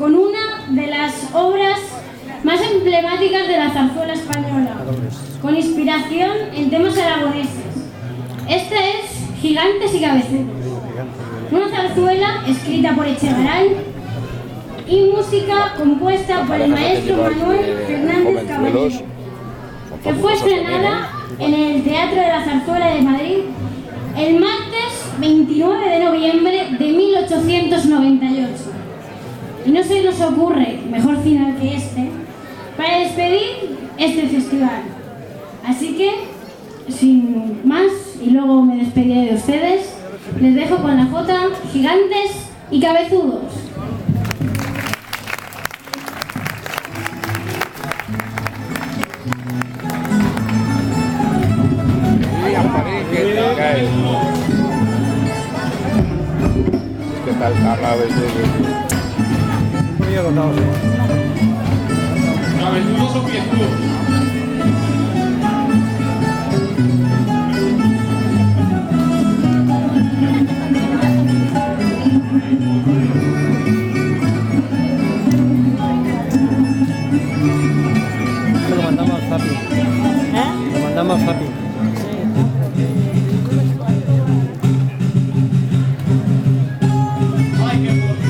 con una de las obras más emblemáticas de la zarzuela española, con inspiración en temas aragoneses. Esta es Gigantes y Cabezudos, una zarzuela escrita por Echegaray y música compuesta por el maestro Manuel Fernández Caballero, que fue estrenada en el Teatro de la Zarzuela de Madrid el martes 29 de noviembre de 1898. Y no se nos ocurre mejor final que este para despedir este festival. Así que, sin más, y luego me despediré de ustedes, les dejo con la jota Gigantes y Cabezudos. ¿Qué tal? ¿Cabezudos o piezudos? Lo mandamos rápido. Lo mandamos rápido. Ay, qué fuerte.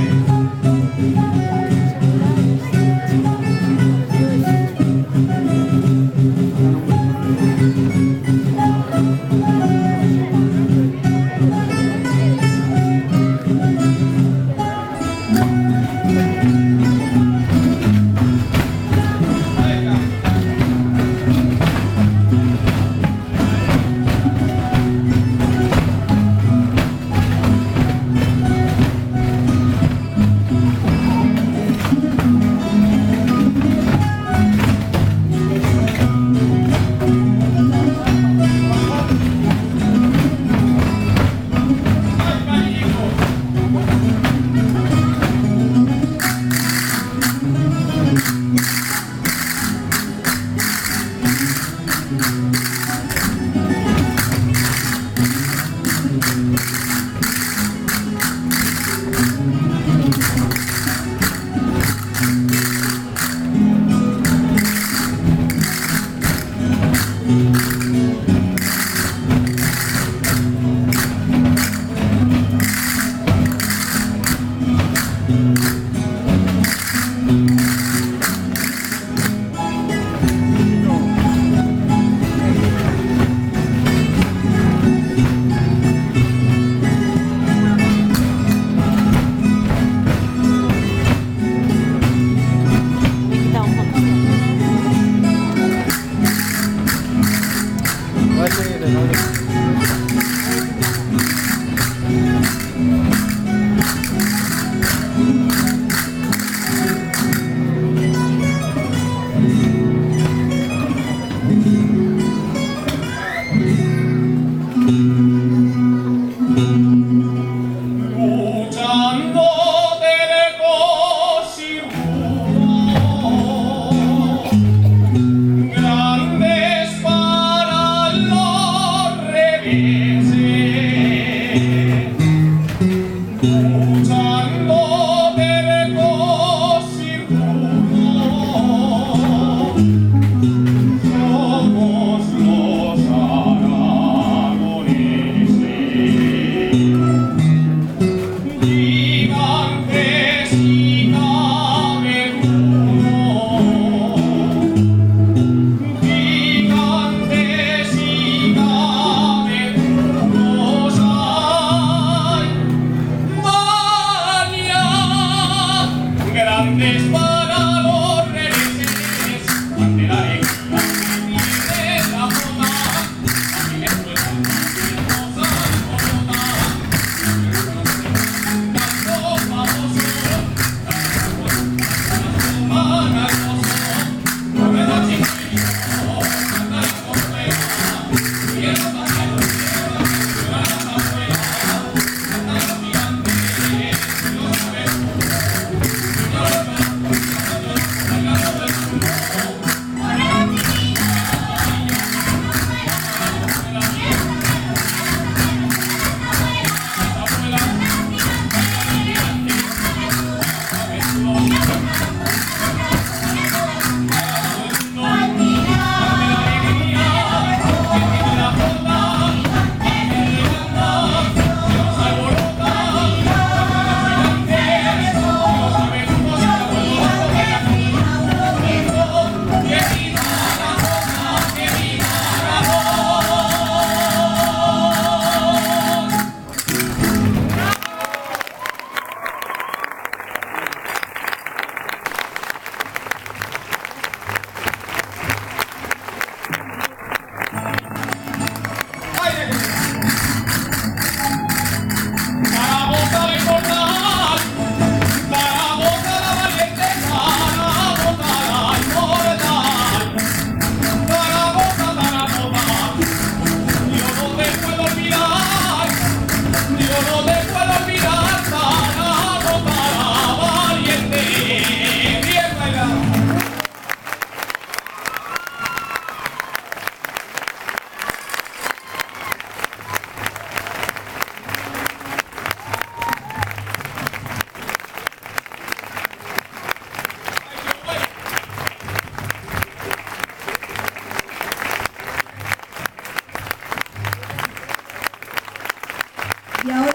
Y ahora